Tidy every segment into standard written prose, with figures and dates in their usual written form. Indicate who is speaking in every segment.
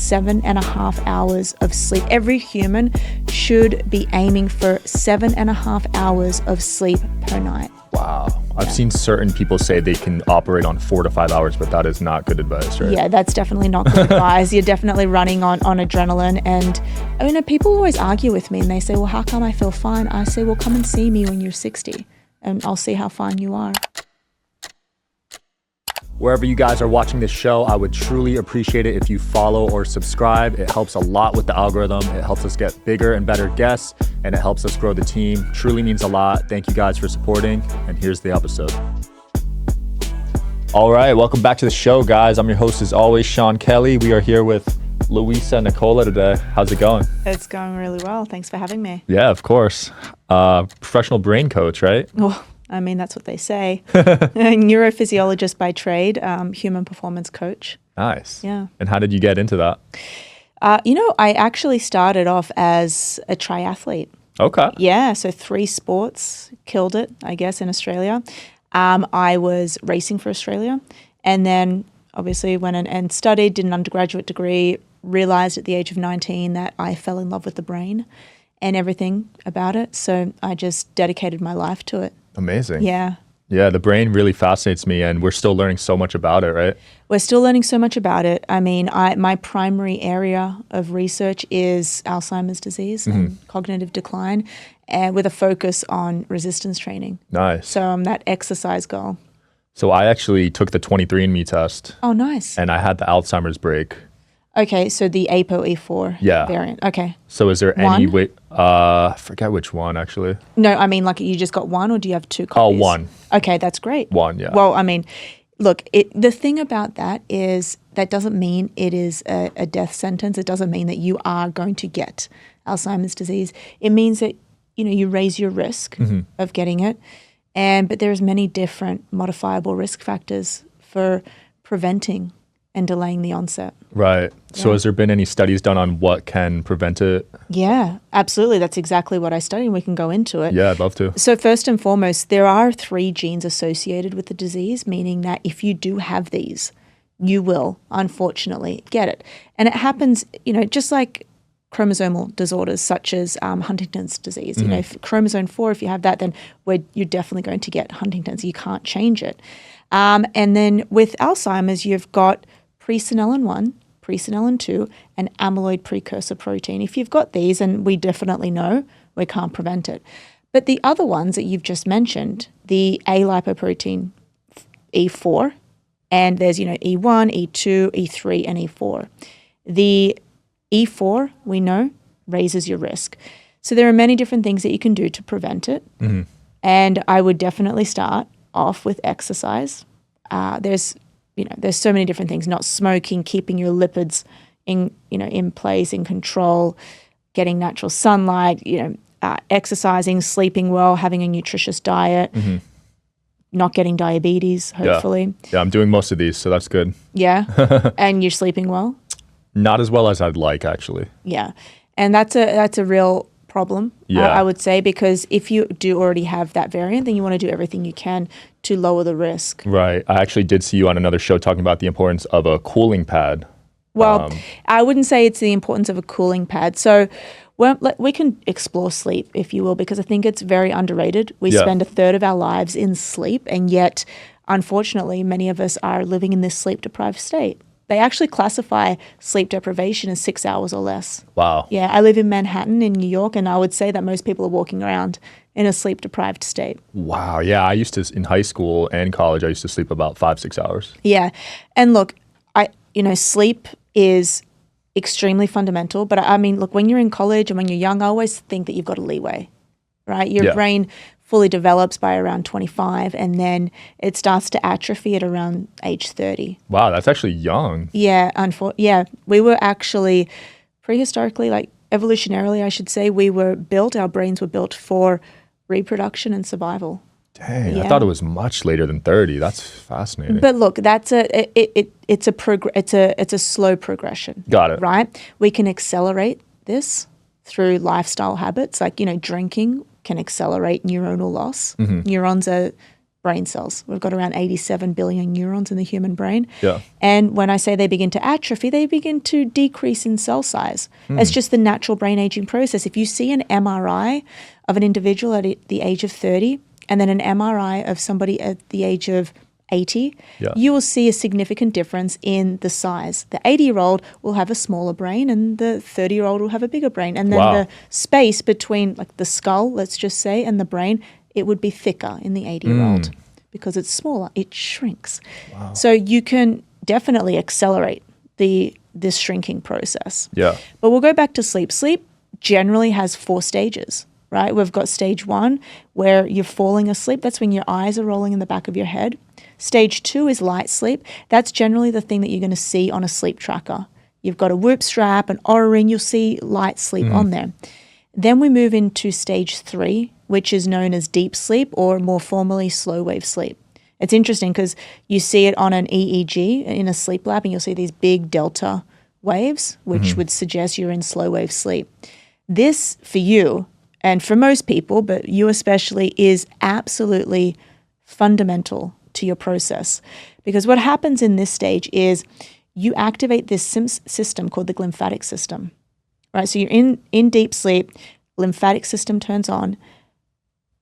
Speaker 1: 7.5 hours of sleep. Every human should be aiming for 7.5 hours of sleep per night.
Speaker 2: Wow. I've seen certain people say they can operate on 4 to 5 hours, but that is not good advice, right?
Speaker 1: Yeah, that's definitely not good advice. You're definitely running on adrenaline. And I mean, people always argue with me and they say, well, how come I feel fine? I say, well, come and see me when you're 60 and I'll see how fine you are.
Speaker 2: Wherever you guys are watching this show, I would truly appreciate it if you follow or subscribe. It helps a lot with the algorithm. It helps us get bigger and better guests, and it helps us grow the team. Truly means a lot. Thank you guys for supporting, and here's the episode. All right, welcome back to the show, guys. I'm your host, as always, Sean Kelly. We are here with Louisa Nicola today. How's it going?
Speaker 1: It's going really well. Thanks for having me.
Speaker 2: Yeah, of course. Professional brain coach, right?
Speaker 1: Well, I mean, that's what they say. Neurophysiologist by trade, human performance coach.
Speaker 2: Nice.
Speaker 1: Yeah.
Speaker 2: And how did you get into that?
Speaker 1: I actually started off as a triathlete.
Speaker 2: Okay.
Speaker 1: Yeah, so 3 sports, killed it, I guess, in Australia. I was racing for Australia and then obviously went and studied, did an undergraduate degree, realized at the age of 19 that I fell in love with the brain and everything about it. So I just dedicated my life to it.
Speaker 2: Amazing.
Speaker 1: Yeah.
Speaker 2: Yeah, the brain really fascinates me, and we're still learning so much about it, right?
Speaker 1: We're still learning so much about it. I mean, my primary area of research is Alzheimer's disease and cognitive decline, and with a focus on resistance training.
Speaker 2: Nice.
Speaker 1: So I'm that exercise goal.
Speaker 2: So I actually took the 23andMe test.
Speaker 1: Oh, nice.
Speaker 2: And I had the Alzheimer's break.
Speaker 1: Okay, so the ApoE4 variant. Okay.
Speaker 2: So is there any way? I forget which one, actually.
Speaker 1: No, I mean, like, you just got one, or do you have 2 copies?
Speaker 2: Oh, one.
Speaker 1: Okay, that's great.
Speaker 2: One, yeah.
Speaker 1: Well, I mean, look, the thing about that is that doesn't mean it is a death sentence. It doesn't mean that you are going to get Alzheimer's disease. It means that, you raise your risk of getting it. But there's many different modifiable risk factors for preventing and delaying the onset.
Speaker 2: Right. So has there been any studies done on what can prevent it?
Speaker 1: Yeah, absolutely. That's exactly what I studied, and we can go into it.
Speaker 2: Yeah, I'd love to.
Speaker 1: So first and foremost, there are 3 genes associated with the disease, meaning that if you do have these, you will, unfortunately, get it. And it happens, just like chromosomal disorders such as Huntington's disease. If chromosome 4, if you have that, then you're definitely going to get Huntington's. You can't change it. And then with Alzheimer's, you've got presenilin 1, presenilin 2, and amyloid precursor protein. If you've got these, and we definitely know we can't prevent it. But the other ones that you've just mentioned, the A-lipoprotein E4, and there's, E1, E2, E3, and E4. The E4, we know, raises your risk. So there are many different things that you can do to prevent it. And I would definitely start off with exercise. There's so many different things, not smoking, keeping your lipids in place, in control, getting natural sunlight, exercising, sleeping well, having a nutritious diet, not getting diabetes, hopefully.
Speaker 2: Yeah, I'm doing most of these, so that's good.
Speaker 1: Yeah. And you're sleeping well?
Speaker 2: Not as well as I'd like, actually.
Speaker 1: Yeah. And that's a real problem, I would say, because if you do already have that variant, then you want to do everything you can to lower the risk.
Speaker 2: Right. I actually did see you on another show talking about the importance of a cooling pad.
Speaker 1: Well, I wouldn't say it's the importance of a cooling pad. So we can explore sleep, if you will, because I think it's very underrated. We spend 1/3 of our lives in sleep, and yet, unfortunately, many of us are living in this sleep-deprived state. They actually classify sleep deprivation as 6 hours or less.
Speaker 2: Wow.
Speaker 1: Yeah, I live in Manhattan in New York, and I would say that most people are walking around in a sleep-deprived state.
Speaker 2: Wow. Yeah, I used to, in high school and college, I used to sleep about 5-6 hours.
Speaker 1: Yeah. And look, sleep is extremely fundamental. But I mean, look, when you're in college and when you're young, I always think that you've got a leeway, right? Your brain fully develops by around 25, and then it starts to atrophy at around age 30.
Speaker 2: Wow, that's actually young.
Speaker 1: Yeah, we were actually prehistorically, like evolutionarily, I should say, our brains were built for reproduction and survival.
Speaker 2: Dang, I thought it was much later than 30. That's fascinating.
Speaker 1: But look, that's it's a slow progression.
Speaker 2: Got it.
Speaker 1: Right? We can accelerate this through lifestyle habits, like, drinking can accelerate neuronal loss. Mm-hmm. Neurons are brain cells. We've got around 87 billion neurons in the human brain.
Speaker 2: Yeah.
Speaker 1: And when I say they begin to atrophy, they begin to decrease in cell size. It's just the natural brain aging process. If you see an MRI of an individual at the age of 30 and then an MRI of somebody at the age of 80, you will see a significant difference in the size. The 80-year-old will have a smaller brain and the 30-year-old will have a bigger brain. And then the space between like the skull, let's just say, and the brain, it would be thicker in the 80-year-old because it's smaller. It shrinks. Wow. So you can definitely accelerate this shrinking process.
Speaker 2: Yeah.
Speaker 1: But we'll go back to sleep. Sleep generally has 4 stages, right? We've got stage 1 where you're falling asleep. That's when your eyes are rolling in the back of your head. Stage 2 is light sleep. That's generally the thing that you're going to see on a sleep tracker. You've got a Whoop strap, an Oura ring, you'll see light sleep on there. Then we move into stage 3, which is known as deep sleep or more formally slow wave sleep. It's interesting because you see it on an EEG in a sleep lab and you'll see these big delta waves, which would suggest you're in slow wave sleep. This for you and for most people, but you especially, is absolutely fundamental to your process. Because what happens in this stage is you activate this system called the glymphatic system, right? So you're in deep sleep, lymphatic system turns on,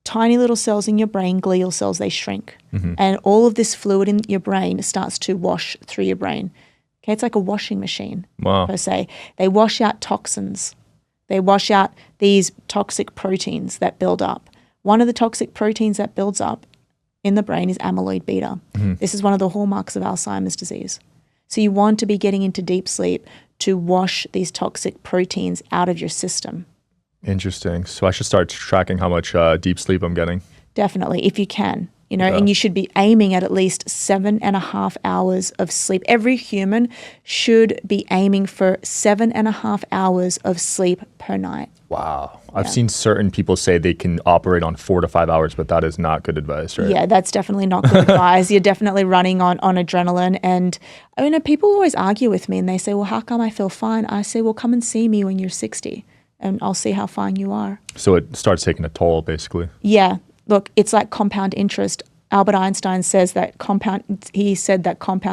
Speaker 1: tiny little cells in your brain, glial cells, they shrink. And all of this fluid in your brain starts to wash through your brain. Okay, it's like a washing machine, per se. They wash out toxins. They wash out these toxic proteins that build up. One of the toxic proteins that builds up in the brain is amyloid beta. This is one of the hallmarks of Alzheimer's disease. So you want to be getting into deep sleep to wash these toxic proteins out of your system.
Speaker 2: Interesting. So I should start tracking how much deep sleep I'm getting.
Speaker 1: Definitely, if you can. And you should be aiming at least 7.5 hours of sleep. Every human should be aiming for 7.5 hours of sleep per night.
Speaker 2: Wow. I've seen certain people say they can operate on 4 to 5 hours, but that is not good advice, right?
Speaker 1: Yeah, that's definitely not good advice. You're definitely running on adrenaline. And people always argue with me and they say, well, how come I feel fine? I say, well, come and see me when you're 60 and I'll see how fine you are.
Speaker 2: So it starts taking a toll, basically.
Speaker 1: Yeah. Look, it's like compound interest. Albert Einstein says that compound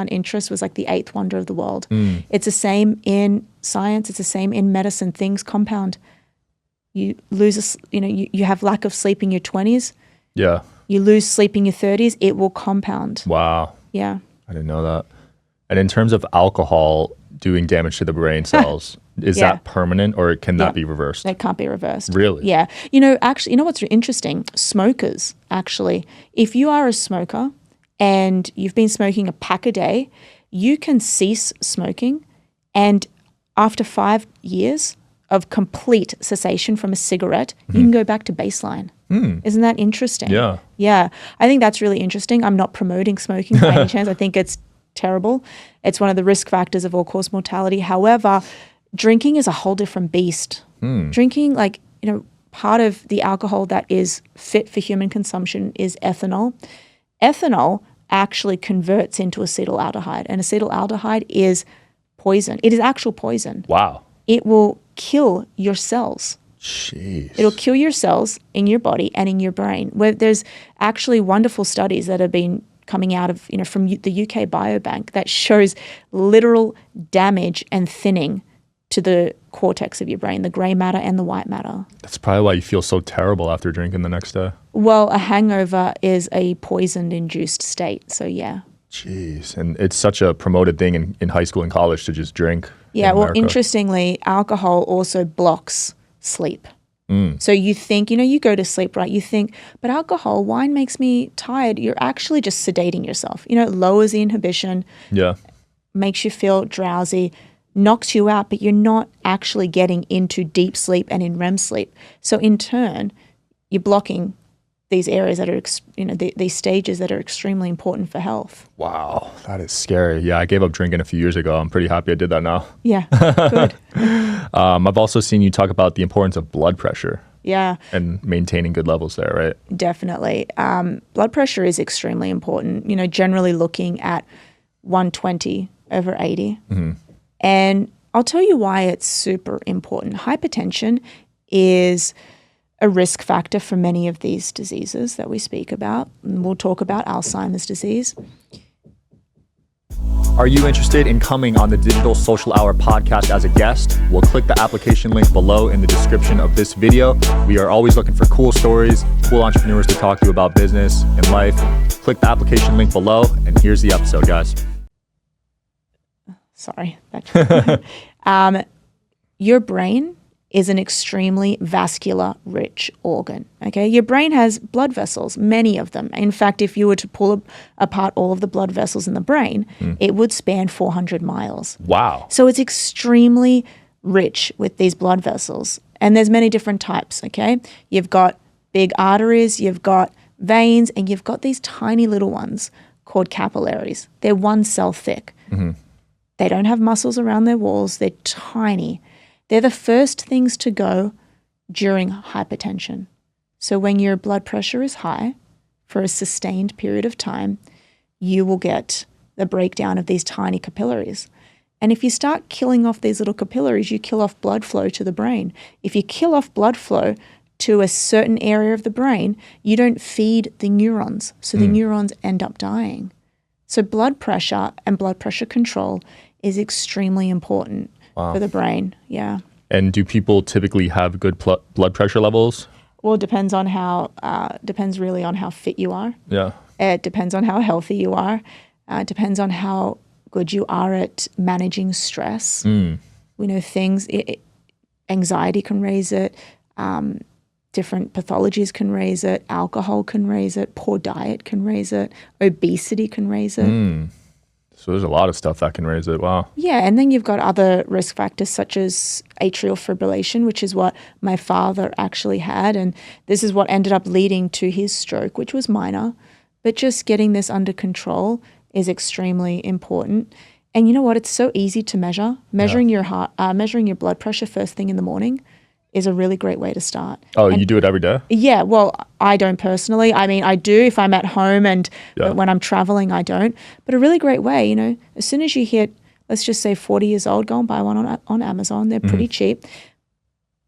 Speaker 1: interest was like the 8th wonder of the world. It's the same in science. It's the same in medicine. Things compound. You lose, you have lack of sleep in your 20s.
Speaker 2: Yeah.
Speaker 1: You lose sleep in your 30s. It will compound.
Speaker 2: Wow.
Speaker 1: Yeah.
Speaker 2: I didn't know that. And in terms of alcohol doing damage to the brain cells, is that permanent or can that be reversed?
Speaker 1: That can't be reversed.
Speaker 2: Really?
Speaker 1: Yeah. Actually, what's interesting? Smokers, actually, if you are a smoker and you've been smoking a pack a day, you can cease smoking and after 5 years of complete cessation from a cigarette, you can go back to baseline. Isn't that interesting?
Speaker 2: Yeah.
Speaker 1: Yeah. I think that's really interesting. I'm not promoting smoking by any chance. I think it's terrible. It's one of the risk factors of all-cause mortality. However, drinking is a whole different beast. Drinking, part of the alcohol that is fit for human consumption is ethanol. Ethanol actually converts into acetaldehyde, and acetaldehyde is poison. It is actual poison.
Speaker 2: Wow.
Speaker 1: It will kill your cells.
Speaker 2: Jeez.
Speaker 1: It'll kill your cells in your body and in your brain. Where there's actually wonderful studies that have been coming out of, from the UK Biobank that shows literal damage and thinning to the cortex of your brain, the gray matter and the white matter.
Speaker 2: That's probably why you feel so terrible after drinking the next day.
Speaker 1: Well, a hangover is a poison-induced state, so yeah.
Speaker 2: Jeez, and it's such a promoted thing in high school and college to just drink.
Speaker 1: Yeah, well, interestingly, alcohol also blocks sleep. So you think, you go to sleep, right? You think, but alcohol, wine makes me tired. You're actually just sedating yourself. It lowers the inhibition.
Speaker 2: Yeah.
Speaker 1: Makes you feel drowsy, knocks you out, but you're not actually getting into deep sleep and in REM sleep. So in turn, you're blocking these areas that are, these stages that are extremely important for health.
Speaker 2: Wow, that is scary. Yeah, I gave up drinking a few years ago. I'm pretty happy I did that now.
Speaker 1: Yeah, good.
Speaker 2: I've also seen you talk about the importance of blood pressure.
Speaker 1: Yeah.
Speaker 2: And maintaining good levels there, right?
Speaker 1: Definitely. Blood pressure is extremely important, generally looking at 120 over 80. And I'll tell you why it's super important. Hypertension is a risk factor for many of these diseases that we speak about. And we'll talk about Alzheimer's disease.
Speaker 2: Are you interested in coming on the Digital Social Hour podcast as a guest? Well, click the application link below in the description of this video. We are always looking for cool stories, cool entrepreneurs to talk to about business and life. Click the application link below, and here's the episode, guys.
Speaker 1: Sorry. Your brain is an extremely vascular rich organ. Okay, your brain has blood vessels, many of them. In fact, if you were to pull apart all of the blood vessels in the brain, it would span 400 miles.
Speaker 2: Wow.
Speaker 1: So it's extremely rich with these blood vessels. And there's many different types, okay? You've got big arteries, you've got veins, and you've got these tiny little ones called capillaries. They're 1 cell thick. They don't have muscles around their walls. They're tiny. They're the first things to go during hypertension. So when your blood pressure is high for a sustained period of time, you will get the breakdown of these tiny capillaries. And if you start killing off these little capillaries, you kill off blood flow to the brain. If you kill off blood flow to a certain area of the brain, you don't feed the neurons. So the neurons end up dying. So blood pressure and blood pressure control is extremely important. Wow. For the brain, yeah.
Speaker 2: And do people typically have good blood pressure levels?
Speaker 1: Well, it depends really on how fit you are.
Speaker 2: Yeah.
Speaker 1: It depends on how healthy you are. It depends on how good you are at managing stress. We know anxiety can raise it. Different pathologies can raise it. Alcohol can raise it. Poor diet can raise it. Obesity can raise it.
Speaker 2: So there's a lot of stuff that can raise it. Wow.
Speaker 1: Yeah, and then you've got other risk factors such as atrial fibrillation, which is what my father actually had. And this is what ended up leading to his stroke, which was minor. But just getting this under control is extremely important. And you know what? It's so easy to measure. Measuring your heart, measuring your blood pressure first thing in the morning is a really great way to start.
Speaker 2: Oh, and you do it every day?
Speaker 1: Yeah, well, I don't personally. I mean, I do if I'm at home and when I'm traveling, I don't. But a really great way, as soon as you hit, let's just say 40 years old, go and buy one on Amazon. They're pretty cheap.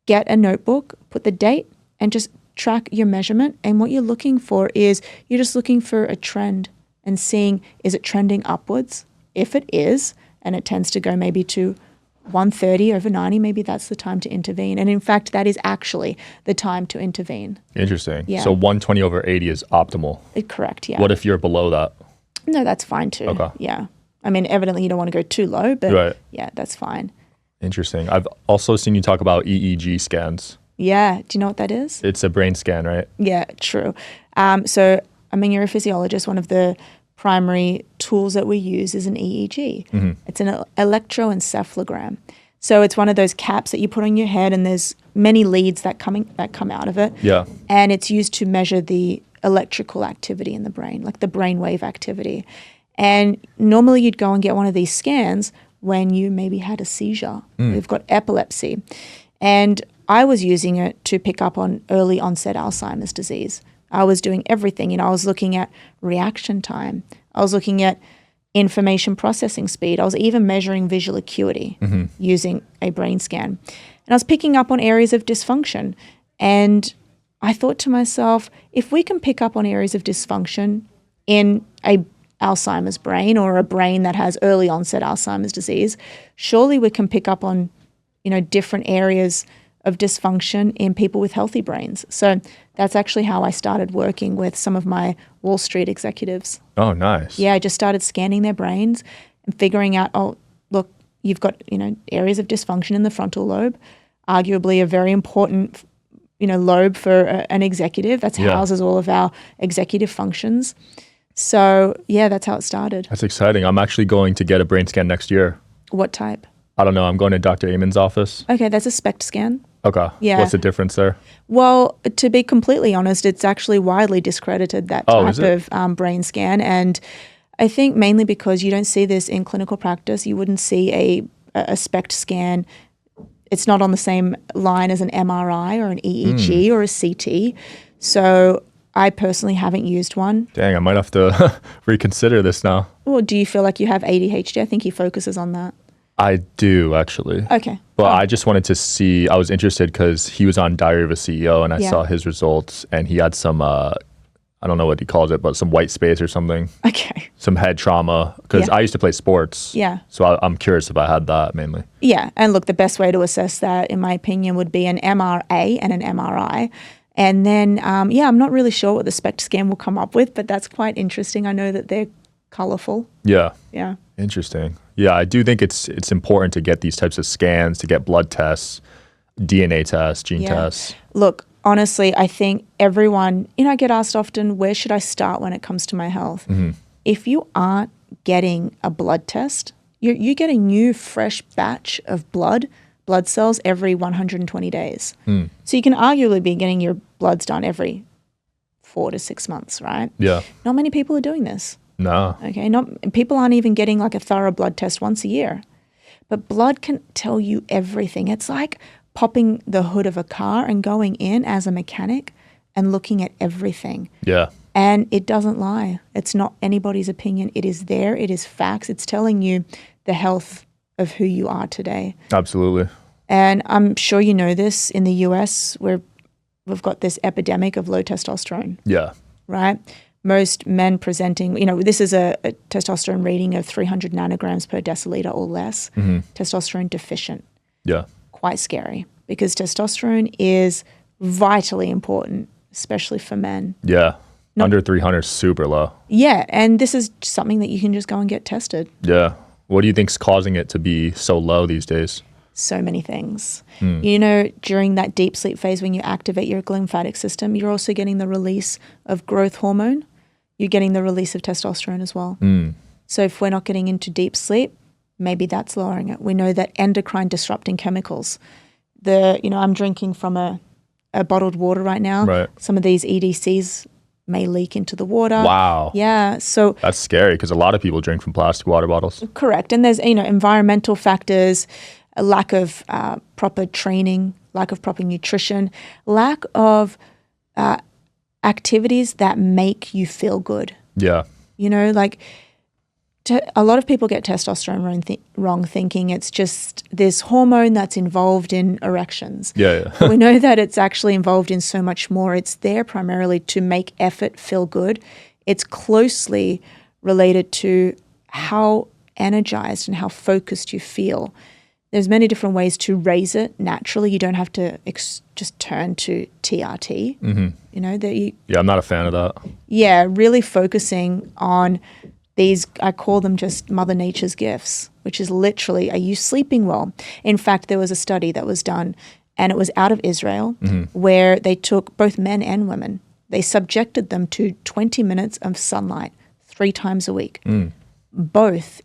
Speaker 1: Get a notebook, put the date, and just track your measurement. And what you're looking for is you're just looking for a trend and seeing, is it trending upwards? If it is, and it tends to go maybe to 130 over 90, maybe that's the time to intervene. And in fact, that is actually the time to intervene.
Speaker 2: Interesting.
Speaker 1: Yeah.
Speaker 2: So 120 over 80 is optimal.
Speaker 1: Correct, yeah.
Speaker 2: What if you're below that?
Speaker 1: No, that's fine too.
Speaker 2: Okay.
Speaker 1: Yeah. I mean, evidently you don't want to go too low, but yeah, that's fine.
Speaker 2: Interesting. I've also seen you talk about EEG scans.
Speaker 1: Yeah. Do you know what that is?
Speaker 2: It's a brain scan, right?
Speaker 1: Yeah, true. So I'm a neurophysiologist. One of the primary tools that we use is an EEG. It's an electroencephalogram. So it's one of those caps that you put on your head, and there's many leads that come out of it.
Speaker 2: Yeah.
Speaker 1: And it's used to measure the electrical activity in the brain, like the brainwave activity. And normally you'd go and get one of these scans when you maybe had a seizure. You've got epilepsy. And I was using it to pick up on early onset Alzheimer's disease. I was doing everything. I was looking at reaction time. I was looking at information processing speed. I was even measuring visual acuity using a brain scan. And I was picking up on areas of dysfunction. And I thought to myself, if we can pick up on areas of dysfunction in a Alzheimer's brain or a brain that has early onset Alzheimer's disease, surely we can pick up on, different areas of dysfunction in people with healthy brains. So that's actually how I started working with some of my Wall Street executives.
Speaker 2: Oh, nice.
Speaker 1: Yeah, I just started scanning their brains and figuring out, oh, look, you've got, areas of dysfunction in the frontal lobe, arguably a very important, lobe for an executive. That houses all of our executive functions. So, yeah, that's how it started.
Speaker 2: That's exciting. I'm actually going to get a brain scan next year.
Speaker 1: What type?
Speaker 2: I don't know. I'm going to Dr. Amon's office.
Speaker 1: Okay, that's a SPECT scan.
Speaker 2: Okay.
Speaker 1: Yeah.
Speaker 2: What's the difference there?
Speaker 1: Well, to be completely honest, it's actually widely discredited, that type of brain scan. And I think mainly because you don't see this in clinical practice. You wouldn't see a SPECT scan. It's not on the same line as an MRI or an EEG or a CT. So I personally haven't used one.
Speaker 2: Dang, I might have to reconsider this now.
Speaker 1: Well, do you feel like you have ADHD? I think he focuses on that.
Speaker 2: I do actually.
Speaker 1: Okay.
Speaker 2: But I just wanted to see, I was interested because he was on Diary of a CEO and I saw his results and he had some, I don't know what he calls it, but some white space or something.
Speaker 1: Okay.
Speaker 2: Some head trauma because I used to play sports.
Speaker 1: Yeah.
Speaker 2: So I'm curious if I had that mainly.
Speaker 1: Yeah. And look, the best way to assess that, in my opinion, would be an MRA and an MRI. And then, I'm not really sure what the SPECT scan will come up with, but that's quite interesting. I know that they're colorful.
Speaker 2: Yeah.
Speaker 1: Yeah.
Speaker 2: Interesting. Yeah, I do think it's important to get these types of scans, to get blood tests, DNA tests, gene tests.
Speaker 1: Look, honestly, I think everyone, I get asked often, where should I start when it comes to my health?
Speaker 2: Mm-hmm.
Speaker 1: If you aren't getting a blood test, you get a new fresh batch of blood cells every 120 days. So you can arguably be getting your bloods done every 4 to 6 months, right?
Speaker 2: Yeah.
Speaker 1: Not many people are doing this.
Speaker 2: No.
Speaker 1: Okay, people aren't even getting like a thorough blood test once a year. But blood can tell you everything. It's like popping the hood of a car and going in as a mechanic and looking at everything.
Speaker 2: Yeah.
Speaker 1: And it doesn't lie. It's not anybody's opinion. It is there. It is facts. It's telling you the health of who you are today.
Speaker 2: Absolutely.
Speaker 1: And I'm sure you know this, in the US, we've got this epidemic of low testosterone.
Speaker 2: Yeah.
Speaker 1: Right? Most men presenting, this is a testosterone reading of 300 nanograms per deciliter or less, testosterone deficient.
Speaker 2: Yeah.
Speaker 1: Quite scary because testosterone is vitally important, especially for men.
Speaker 2: Yeah. Under 300 is super low.
Speaker 1: Yeah. And this is something that you can just go and get tested.
Speaker 2: Yeah. What do you think's causing it to be so low these days?
Speaker 1: So many things. During that deep sleep phase, when you activate your glymphatic system, you're also getting the release of growth hormone. You're getting the release of testosterone as well. So if we're not getting into deep sleep, maybe that's lowering it. We know that endocrine disrupting chemicals, I'm drinking from a bottled water right now.
Speaker 2: Right.
Speaker 1: Some of these EDCs may leak into the water.
Speaker 2: Wow.
Speaker 1: Yeah. So
Speaker 2: that's scary because a lot of people drink from plastic water bottles.
Speaker 1: Correct. And there's, environmental factors, a lack of proper training, lack of proper nutrition, lack of activities that make you feel good.
Speaker 2: Yeah.
Speaker 1: A lot of people get testosterone wrong, thinking it's just this hormone that's involved in erections.
Speaker 2: Yeah.
Speaker 1: We know that it's actually involved in so much more. It's there primarily to make effort feel good. It's closely related to how energized and how focused you feel. There's many different ways to raise it naturally. You don't have to just turn to TRT.
Speaker 2: Yeah, I'm not a fan of that.
Speaker 1: Yeah, really focusing on these, I call them just Mother Nature's gifts, which is literally, are you sleeping well? In fact, there was a study that was done, and it was out of Israel, where they took both men and women. They subjected them to 20 minutes of sunlight 3 times a week. Both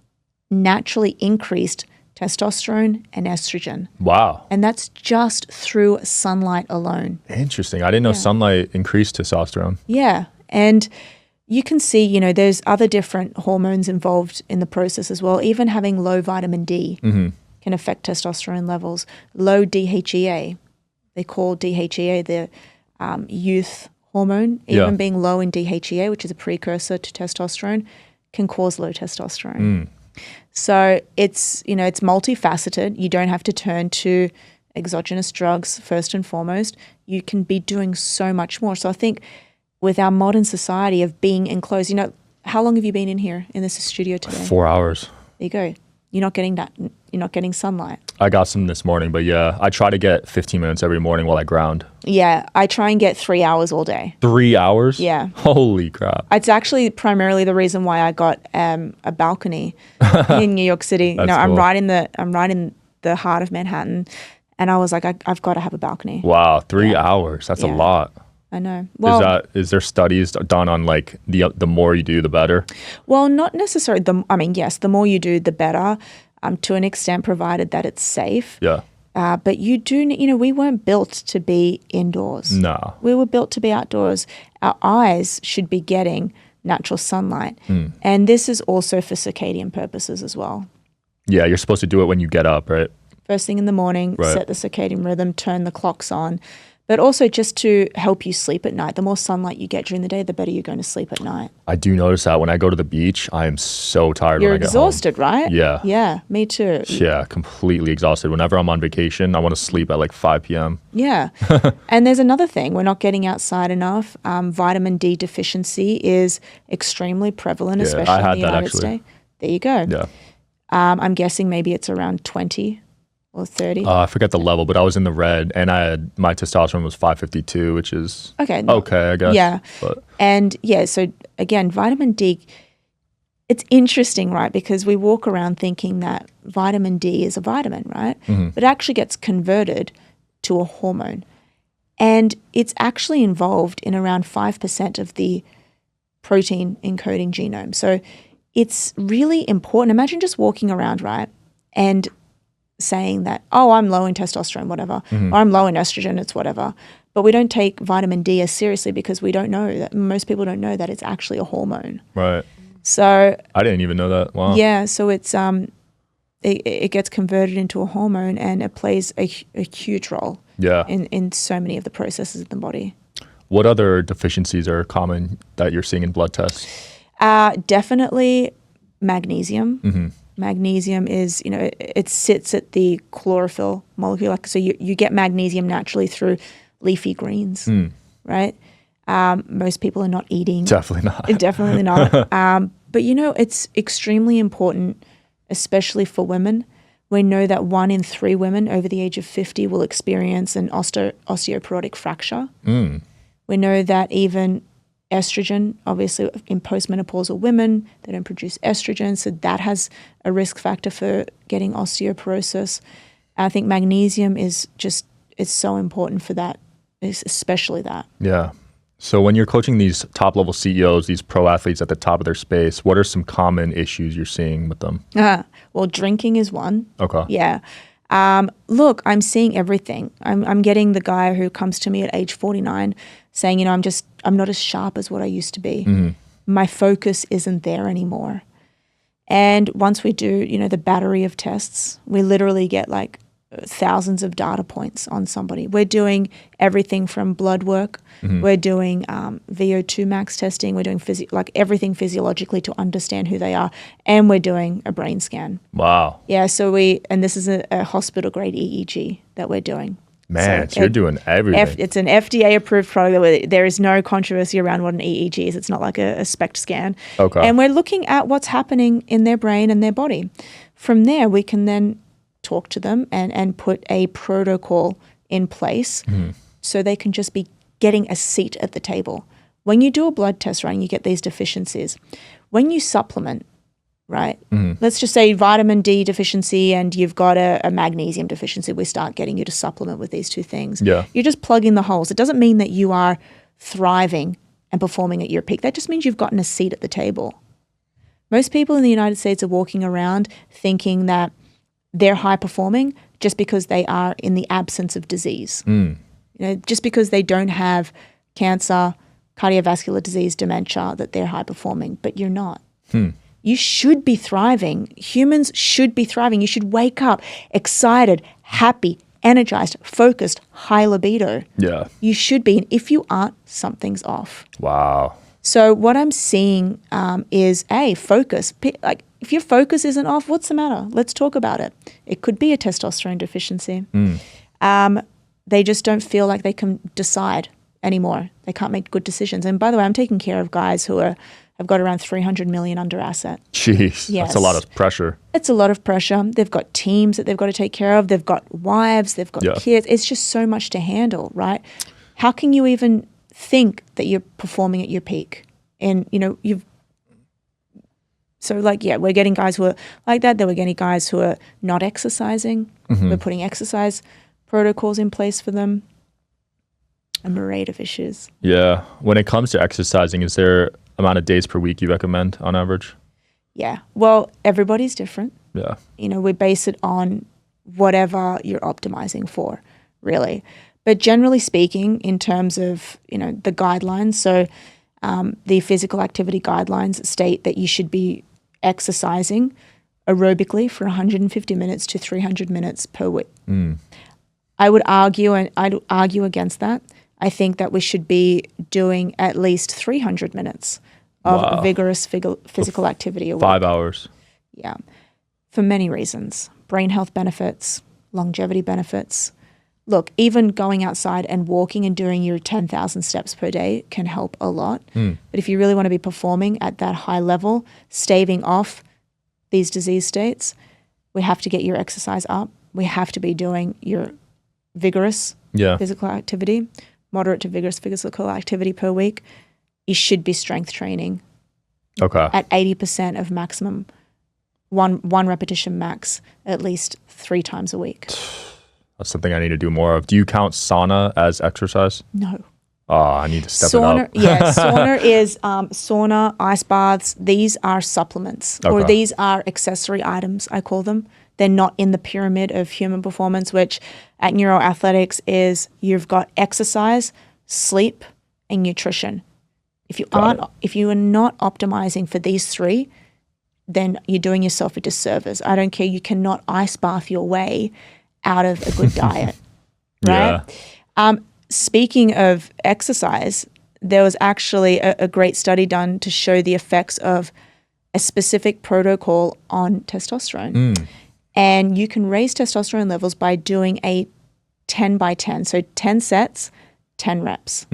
Speaker 1: naturally increased testosterone and estrogen.
Speaker 2: Wow.
Speaker 1: And that's just through sunlight alone.
Speaker 2: Interesting. I didn't know sunlight increased testosterone.
Speaker 1: Yeah. And you can see, there's other different hormones involved in the process as well. Even having low vitamin D can affect testosterone levels. Low DHEA, they call DHEA the youth hormone. Even being low in DHEA, which is a precursor to testosterone, can cause low testosterone. So it's multifaceted. You don't have to turn to exogenous drugs first and foremost. You can be doing so much more. So I think with our modern society of being enclosed, how long have you been in here in this studio today?
Speaker 2: 4 hours.
Speaker 1: There you go. You're not getting that. You're not getting sunlight.
Speaker 2: I got some this morning, but yeah, I try to get 15 minutes every morning while I ground.
Speaker 1: Yeah, I try and get 3 hours all day.
Speaker 2: 3 hours?
Speaker 1: Yeah.
Speaker 2: Holy crap.
Speaker 1: It's actually primarily the reason why I got a balcony in New York City.
Speaker 2: That's
Speaker 1: I'm
Speaker 2: cool.
Speaker 1: right in the heart of Manhattan, and I was like, I've got to have a balcony.
Speaker 2: Wow, 3 hours. That's a lot.
Speaker 1: I know. Well,
Speaker 2: Is there studies done on like the more you do, the better?
Speaker 1: Well, not necessarily. Yes, the more you do, the better, to an extent, provided that it's safe.
Speaker 2: Yeah.
Speaker 1: But you do, we weren't built to be indoors.
Speaker 2: No.
Speaker 1: We were built to be outdoors. Our eyes should be getting natural sunlight. And this is also for circadian purposes as well.
Speaker 2: Yeah, you're supposed to do it when you get up, right?
Speaker 1: First thing in the morning, set the circadian rhythm, turn the clocks on. But also just to help you sleep at night. The more sunlight you get during the day, the better you're going to sleep at night.
Speaker 2: I do notice that when I go to the beach, I am so tired
Speaker 1: You're
Speaker 2: when I get
Speaker 1: exhausted,
Speaker 2: home.
Speaker 1: right?
Speaker 2: Yeah.
Speaker 1: Yeah, me too.
Speaker 2: Yeah, completely exhausted. Whenever I'm on vacation, I want to sleep at like 5 p.m.
Speaker 1: Yeah. And there's another thing. We're not getting outside enough. Vitamin D deficiency is extremely prevalent, especially
Speaker 2: I had
Speaker 1: in the
Speaker 2: that
Speaker 1: United
Speaker 2: actually.
Speaker 1: States. There you go.
Speaker 2: Yeah.
Speaker 1: I'm guessing maybe it's around 20 or 30.
Speaker 2: I forget the level, but I was in the red, and my testosterone was 552, which is
Speaker 1: okay,
Speaker 2: I guess.
Speaker 1: Yeah.
Speaker 2: But
Speaker 1: And yeah, so again, vitamin D, it's interesting, right? Because we walk around thinking that vitamin D is a vitamin, right? But it actually gets converted to a hormone. And it's actually involved in around 5% of the protein encoding genome. So it's really important. Imagine just walking around, right? And saying that, oh, I'm low in testosterone, whatever, or I'm low in estrogen, it's whatever. But we don't take vitamin D as seriously because we don't know that, most people don't know that it's actually a hormone.
Speaker 2: right.
Speaker 1: So
Speaker 2: I didn't even know that. Wow.
Speaker 1: yeah, so it's it gets converted into a hormone and it plays a huge role
Speaker 2: Yeah.
Speaker 1: in so many of the processes of the body.
Speaker 2: What other deficiencies are common that you're seeing in blood tests?
Speaker 1: Definitely magnesium. Magnesium is, it sits at the chlorophyll molecule. Like, so you get magnesium naturally through leafy greens, right? Most people are not eating.
Speaker 2: Definitely not.
Speaker 1: Definitely not. But, it's extremely important, especially for women. We know that 1 in 3 women over the age of 50 will experience an osteoporotic fracture. We know that even estrogen, obviously in postmenopausal women, they don't produce estrogen, so that has a risk factor for getting osteoporosis. I think magnesium is so important for that, especially that.
Speaker 2: Yeah. So when you're coaching these top-level CEOs, these pro athletes at the top of their space, what are some common issues you're seeing with them?
Speaker 1: Well, drinking is one.
Speaker 2: Okay.
Speaker 1: Yeah. Look, I'm seeing everything. I'm getting the guy who comes to me at age 49 saying, I'm not as sharp as what I used to be. My focus isn't there anymore. And once we do, the battery of tests, we literally get like thousands of data points on somebody. We're doing everything from blood work. We're doing VO2 max testing. We're doing everything physiologically to understand who they are. And we're doing a brain scan.
Speaker 2: Wow.
Speaker 1: Yeah, so this is a hospital grade EEG that we're doing.
Speaker 2: Man, so you're doing everything.
Speaker 1: It's an FDA approved product. There is no controversy around what an EEG is. It's not like a SPECT scan.
Speaker 2: Okay.
Speaker 1: And we're looking at what's happening in their brain and their body. From there, we can then talk to them and put a protocol in place so they can just be getting a seat at the table. When you do a blood test, right, and you get these deficiencies, when you supplement, right, let's just say vitamin D deficiency and you've got a magnesium deficiency, we start getting you to supplement with these two things.
Speaker 2: Yeah.
Speaker 1: You're just plugging the holes. It doesn't mean that you are thriving and performing at your peak. That just means you've gotten a seat at the table. Most people in the United States are walking around thinking that they're high performing just because they are in the absence of disease. Just because they don't have cancer, cardiovascular disease, dementia, that they're high performing, but you're not. You should be thriving. Humans should be thriving. You should wake up excited, happy, energized, focused, high libido.
Speaker 2: Yeah.
Speaker 1: You should be. And if you aren't, something's off.
Speaker 2: Wow.
Speaker 1: So what I'm seeing is focus. Like if your focus isn't off, what's the matter? Let's talk about it. It could be a testosterone deficiency. They just don't feel like they can decide anymore. They can't make good decisions. And by the way, I'm taking care of guys who have got around 300 million under asset.
Speaker 2: Jeez,
Speaker 1: Yes.
Speaker 2: that's a lot of pressure.
Speaker 1: It's a lot of pressure. They've got teams that they've got to take care of. They've got wives. They've got kids. It's just so much to handle, right? How can you even think that you're performing at your peak? And, we're getting guys who are like that. Then we're getting guys who are not exercising. We're putting exercise protocols in place for them. A myriad of issues.
Speaker 2: Yeah. When it comes to exercising, is there amount of days per week you recommend on average?
Speaker 1: Yeah. Well, everybody's different.
Speaker 2: Yeah.
Speaker 1: We base it on whatever you're optimizing for, really. But generally speaking, in terms of, the guidelines, so the physical activity guidelines state that you should be exercising aerobically for 150 minutes to 300 minutes per week. I would argue, and I'd argue against that. I think that we should be doing at least 300 minutes of vigorous physical activity a week.
Speaker 2: 5 hours.
Speaker 1: Yeah. For many reasons. Brain health benefits, longevity benefits. Look, even going outside and walking and doing your 10,000 steps per day can help a lot. But if you really want to be performing at that high level, staving off these disease states, we have to get your exercise up. We have to be doing your vigorous physical activity, moderate to vigorous physical activity per week. You should be strength training at 80% of maximum, one repetition max, at least 3 times a week.
Speaker 2: That's something I need to do more of. Do you count sauna as exercise?
Speaker 1: No.
Speaker 2: Oh, I need to step it up.
Speaker 1: Yeah, sauna is sauna, ice baths. These are supplements, or these are accessory items, I call them. They're not in the pyramid of human performance, which at neuroathletics is you've got exercise, sleep, and nutrition. If you are not optimizing for these 3, then you're doing yourself a disservice. I don't care. You cannot ice bath your way out of a good diet, right? Speaking of exercise, there was actually a great study done to show the effects of a specific protocol on testosterone. And you can raise testosterone levels by doing a 10 by 10. So 10 sets, 10 reps,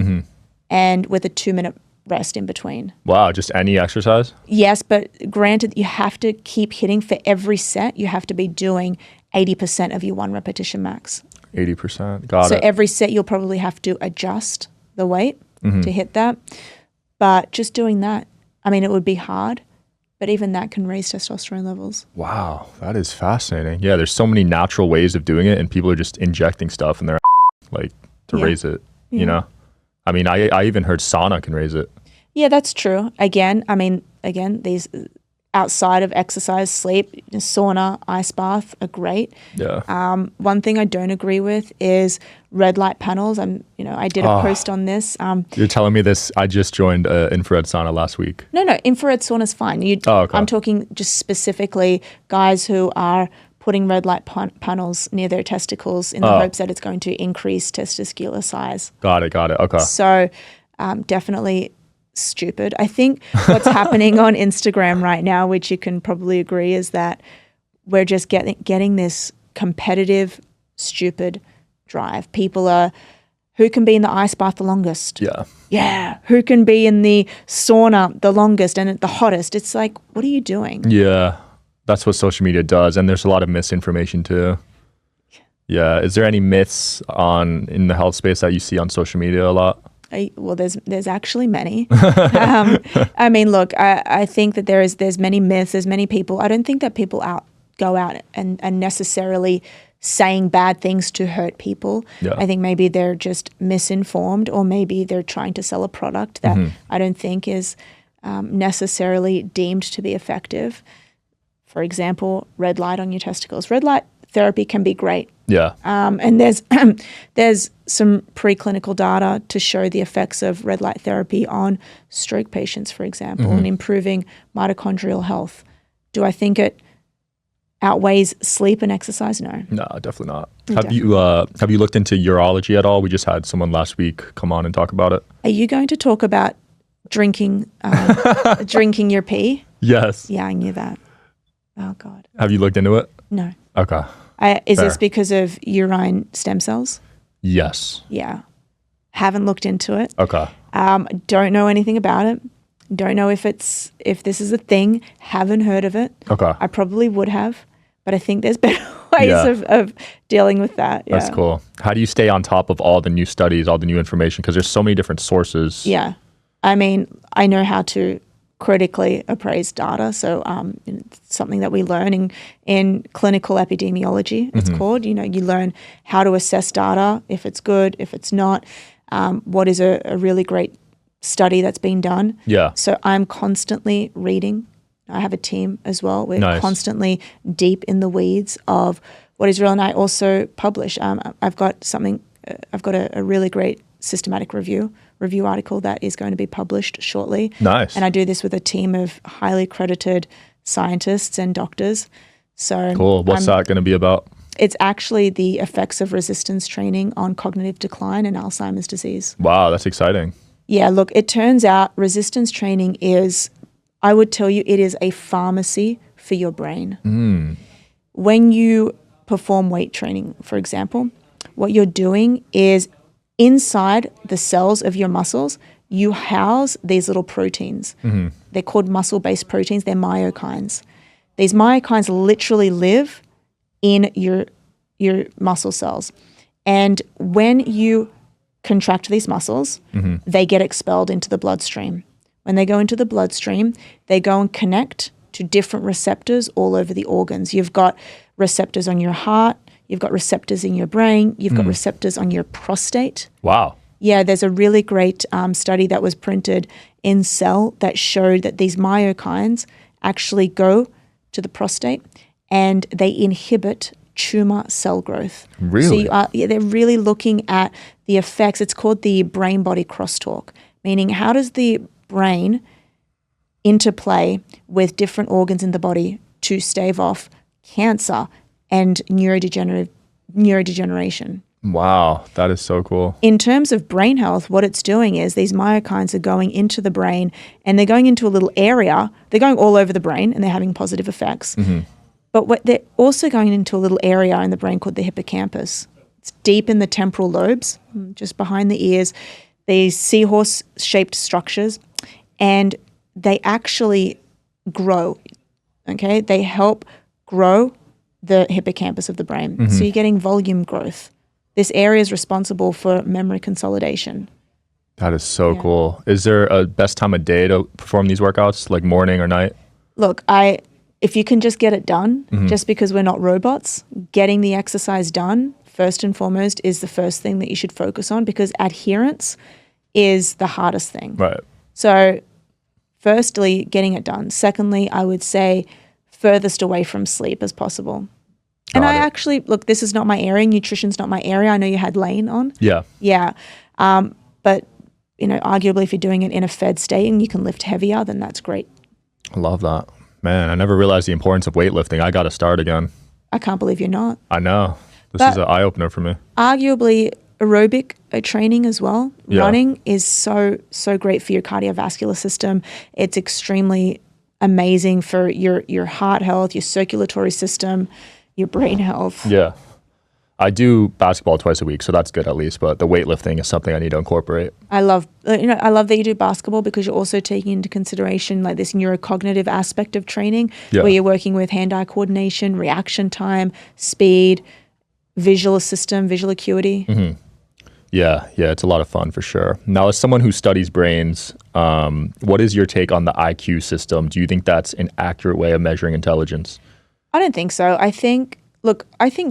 Speaker 1: and with a 2-minute rest in between.
Speaker 2: Wow, just any exercise?
Speaker 1: Yes, but granted, you have to keep hitting for every set. You have to be doing 80% of your 1 repetition max.
Speaker 2: 80%, got it.
Speaker 1: So every set you'll probably have to adjust the weight to hit that. But just doing that, I mean, it would be hard, but even that can raise testosterone levels.
Speaker 2: Wow, that is fascinating. Yeah, there's so many natural ways of doing it, and people are just injecting stuff in their like to raise it, you know? I mean, I even heard sauna can raise it.
Speaker 1: Yeah, that's true. Again, these outside of exercise, sleep, sauna, ice bath are great.
Speaker 2: Yeah.
Speaker 1: One thing I don't agree with is red light panels. I did a post on this.
Speaker 2: You're telling me this? I just joined infrared sauna last week.
Speaker 1: No, infrared sauna is fine. I'm talking just specifically guys who are putting red light panels near their testicles in the hopes that it's going to increase testicular size.
Speaker 2: Got it. Okay.
Speaker 1: So definitely stupid. I think what's happening on Instagram right now, which you can probably agree, is that we're just getting this competitive, stupid drive. People are, who can be in the ice bath the longest? Yeah. Who can be in the sauna the longest and the hottest? It's like, what are you doing?
Speaker 2: Yeah. That's what social media does. And there's a lot of misinformation too. Yeah. Is there any myths in the health space that you see on social media a lot?
Speaker 1: Well, there's actually many. I mean, look, I think that there's many myths, there's many people. I don't think that people go out and necessarily saying bad things to hurt people.
Speaker 2: Yeah.
Speaker 1: I think maybe they're just misinformed, or maybe they're trying to sell a product that I don't think is necessarily deemed to be effective. For example, red light on your testicles. Red light therapy can be great.
Speaker 2: Yeah.
Speaker 1: And there's some preclinical data to show the effects of red light therapy on stroke patients, for example, and improving mitochondrial health. Do I think it outweighs sleep and exercise? No.
Speaker 2: No, definitely not. Have you looked into urology at all? We just had someone last week come on and talk about it.
Speaker 1: Are you going to talk about drinking your pee?
Speaker 2: Yes.
Speaker 1: Yeah, I knew that. Oh, God.
Speaker 2: Have you looked into it?
Speaker 1: No.
Speaker 2: Okay.
Speaker 1: Is this because of urine stem cells?
Speaker 2: Yes.
Speaker 1: Yeah. Haven't looked into it.
Speaker 2: Okay.
Speaker 1: Don't know anything about it. Don't know if this is a thing. Haven't heard of it.
Speaker 2: Okay.
Speaker 1: I probably would have, but I think there's better ways of dealing with that. Yeah.
Speaker 2: That's cool. How do you stay on top of all the new studies, all the new information? Because there's so many different sources.
Speaker 1: Yeah. I mean, I know how to critically appraise data. So it's something that we learn in clinical epidemiology, it's called. You learn how to assess data, if it's good, if it's not, what is a really great study that's been done.
Speaker 2: Yeah.
Speaker 1: So I'm constantly reading. I have a team as well. We're constantly deep in the weeds of what is real. And I also publish. I've got a really great systematic review article that is going to be published shortly.
Speaker 2: Nice.
Speaker 1: And I do this with a team of highly accredited scientists and doctors. So
Speaker 2: cool. What's that going to be about?
Speaker 1: It's actually the effects of resistance training on cognitive decline and Alzheimer's disease.
Speaker 2: Wow, that's exciting.
Speaker 1: Yeah, look, it turns out resistance training is, I would tell you, it is a pharmacy for your brain. When you perform weight training, for example, what you're doing is inside the cells of your muscles, you house these little proteins. They're called muscle-based proteins. They're myokines. These myokines literally live in your muscle cells. And when you contract these muscles, they get expelled into the bloodstream. When they go into the bloodstream, they go and connect to different receptors all over the organs. You've got receptors on your heart, you've got receptors in your brain, you've got receptors on your prostate.
Speaker 2: Wow.
Speaker 1: Yeah, there's a really great study that was printed in Cell that showed that these myokines actually go to the prostate and they inhibit tumor cell growth.
Speaker 2: Really?
Speaker 1: So they're really looking at the effects. It's called the brain-body crosstalk, meaning how does the brain interplay with different organs in the body to stave off cancer and neurodegeneration.
Speaker 2: Wow, that is so cool.
Speaker 1: In terms of brain health, what it's doing is these myokines are going into the brain and they're going into a little area. They're going all over the brain and they're having positive effects. But they're also going into a little area in the brain called the hippocampus. It's deep in the temporal lobes, just behind the ears, these seahorse-shaped structures, and they actually grow, okay? They help grow the hippocampus of the brain. So you're getting volume growth. This area is responsible for memory consolidation.
Speaker 2: That is so cool. Is there a best time of day to perform these workouts, like morning or night?
Speaker 1: Look, if you can just get it done, just because we're not robots, getting the exercise done, first and foremost, is the first thing that you should focus on because adherence is the hardest thing.
Speaker 2: Right.
Speaker 1: So firstly, getting it done. Secondly, I would say furthest away from sleep as possible. And I actually, look, this is not my area. Nutrition's not my area. I know you had Lane on.
Speaker 2: Yeah.
Speaker 1: Yeah. But, arguably if you're doing it in a fed state and you can lift heavier, then that's great.
Speaker 2: I love that. Man, I never realized the importance of weightlifting. I got to start again.
Speaker 1: I can't believe you're not.
Speaker 2: I know. This is an eye-opener for me.
Speaker 1: Arguably aerobic training as well. Yeah. Running is so great for your cardiovascular system. It's extremely amazing for your heart health, your circulatory system, your brain health.
Speaker 2: Yeah. I do basketball twice a week, so that's good at least, but the weightlifting is something I need to incorporate.
Speaker 1: I love that you do basketball because you're also taking into consideration like this neurocognitive aspect of training where you're working with hand-eye coordination, reaction time, speed, visual system, visual acuity.
Speaker 2: Yeah, it's a lot of fun for sure. Now, as someone who studies brains, what is your take on the IQ system? Do you think that's an accurate way of measuring intelligence?
Speaker 1: I don't think so. I think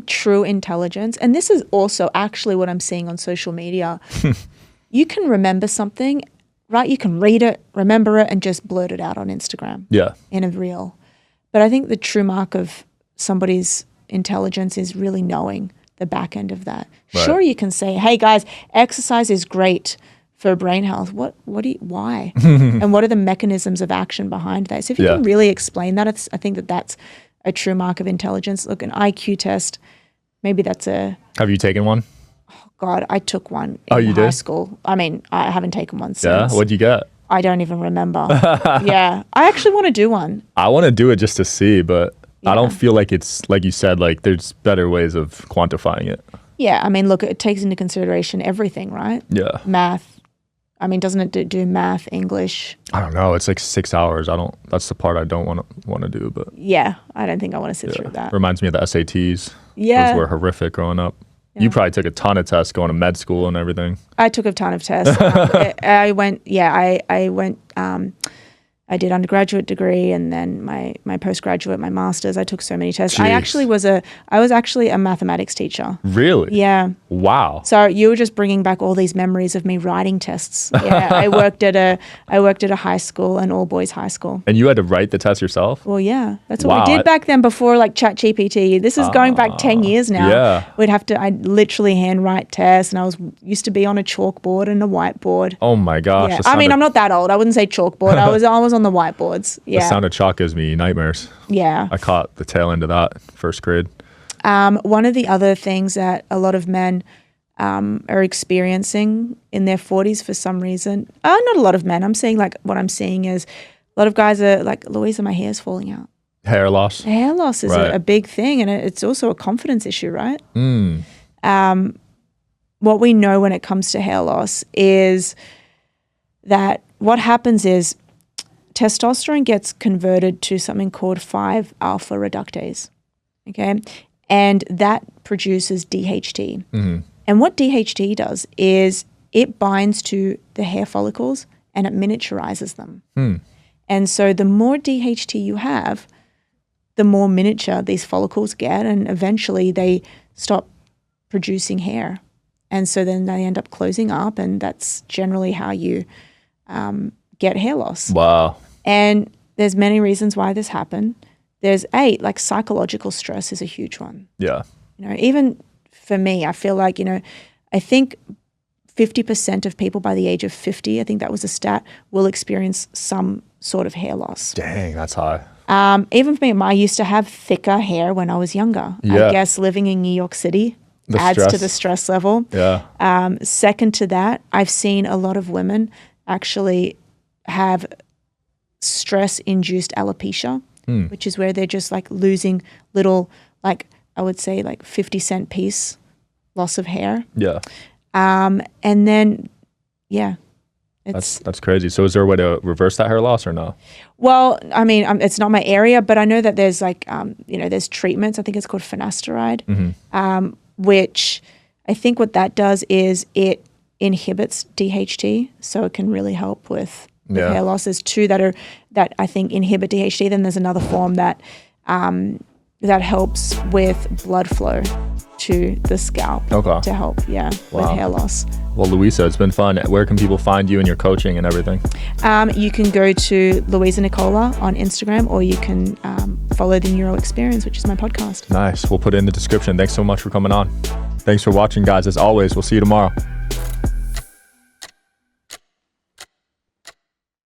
Speaker 1: true intelligence, and this is also actually what I'm seeing on social media, you can remember something, right? You can read it, remember it, and just blurt it out on Instagram in a reel. But I think the true mark of somebody's intelligence is really knowing the back end of that. Right. Sure, you can say, hey guys, exercise is great for brain health. Why? And what are the mechanisms of action behind that? So if you can really explain that, I think that's a true mark of intelligence. Look, an IQ test, maybe that's a... Have
Speaker 2: you taken one?
Speaker 1: Oh God, I took one in high school. I mean, I haven't taken one since.
Speaker 2: Yeah? What'd you get?
Speaker 1: I don't even remember. Yeah. I actually want to do one.
Speaker 2: I want to do it just to see, but I don't feel like it's, like you said, like there's better ways of quantifying it.
Speaker 1: Yeah. I mean, look, it takes into consideration everything, right?
Speaker 2: Yeah.
Speaker 1: Math. I mean, doesn't it do math, English?
Speaker 2: I don't know. It's like 6 hours. That's the part I don't want to do. But
Speaker 1: yeah, I don't think I want to sit through that.
Speaker 2: Reminds me of the SATs.
Speaker 1: Yeah.
Speaker 2: Those were horrific growing up. Yeah. You probably took a ton of tests going to med school and everything.
Speaker 1: I took a ton of tests. I did undergraduate degree and then my postgraduate, my master's. I took so many tests. Jeez. I was actually a mathematics teacher.
Speaker 2: Really?
Speaker 1: Yeah.
Speaker 2: Wow.
Speaker 1: So you were just bringing back all these memories of me writing tests. Yeah. I worked at a high school, an all boys high school.
Speaker 2: And you had to write the test yourself?
Speaker 1: Well, yeah. That's what we did back then before like ChatGPT. This is going back 10 years now.
Speaker 2: Yeah.
Speaker 1: I'd literally handwrite tests and used to be on a chalkboard and a whiteboard.
Speaker 2: Oh my gosh.
Speaker 1: Yeah. I mean, I'm not that old. I wouldn't say chalkboard. I was on the whiteboards. Yeah.
Speaker 2: The sound of chalk gives me nightmares.
Speaker 1: Yeah.
Speaker 2: I caught the tail end of that first grade.
Speaker 1: One of the other things that a lot of men are experiencing in their 40s for some reason, not a lot of men, I'm saying like what I'm seeing is a lot of guys are like, Louisa, my hair's falling out.
Speaker 2: Hair loss.
Speaker 1: Hair loss is a big thing, and it's also a confidence issue, right? What we know when it comes to hair loss is that what happens is testosterone gets converted to something called 5-alpha reductase, okay? And that produces DHT. And what DHT does is it binds to the hair follicles and it miniaturizes them. And so the more DHT you have, the more miniature these follicles get, and eventually they stop producing hair. And so then they end up closing up, and that's generally how you get hair loss.
Speaker 2: Wow.
Speaker 1: And there's many reasons why this happened. There's like psychological stress is a huge one.
Speaker 2: Yeah.
Speaker 1: You know, even for me, I feel like, you know, I think 50% of people by the age of 50, I think that was a stat, will experience some sort of hair loss.
Speaker 2: Dang, that's high.
Speaker 1: Even for me, I used to have thicker hair when I was younger.
Speaker 2: Yeah.
Speaker 1: I guess living in New York City adds to the stress level.
Speaker 2: Yeah.
Speaker 1: Second to that, I've seen a lot of women actually have stress-induced alopecia, which is where they're just like losing little, like I would say like 50-cent piece loss of hair.
Speaker 2: Yeah.
Speaker 1: And then, yeah.
Speaker 2: That's crazy. So is there a way to reverse that hair loss or no?
Speaker 1: Well, I mean, it's not my area, but I know that there's like, you know, there's treatments. I think it's called finasteride, which I think what that does is it inhibits DHT, so it can really help with hair loss. There's two that I think inhibit DHT. Then there's another form that helps with blood flow to the scalp to help, with hair loss.
Speaker 2: Well, Louisa, it's been fun. Where can people find you and your coaching and everything? You can go to Louisa Nicola on Instagram, or you can follow the Neuro Experience, which is my podcast. Nice. We'll put it in the description. Thanks so much for coming on. Thanks for watching, guys. As always, we'll see you tomorrow.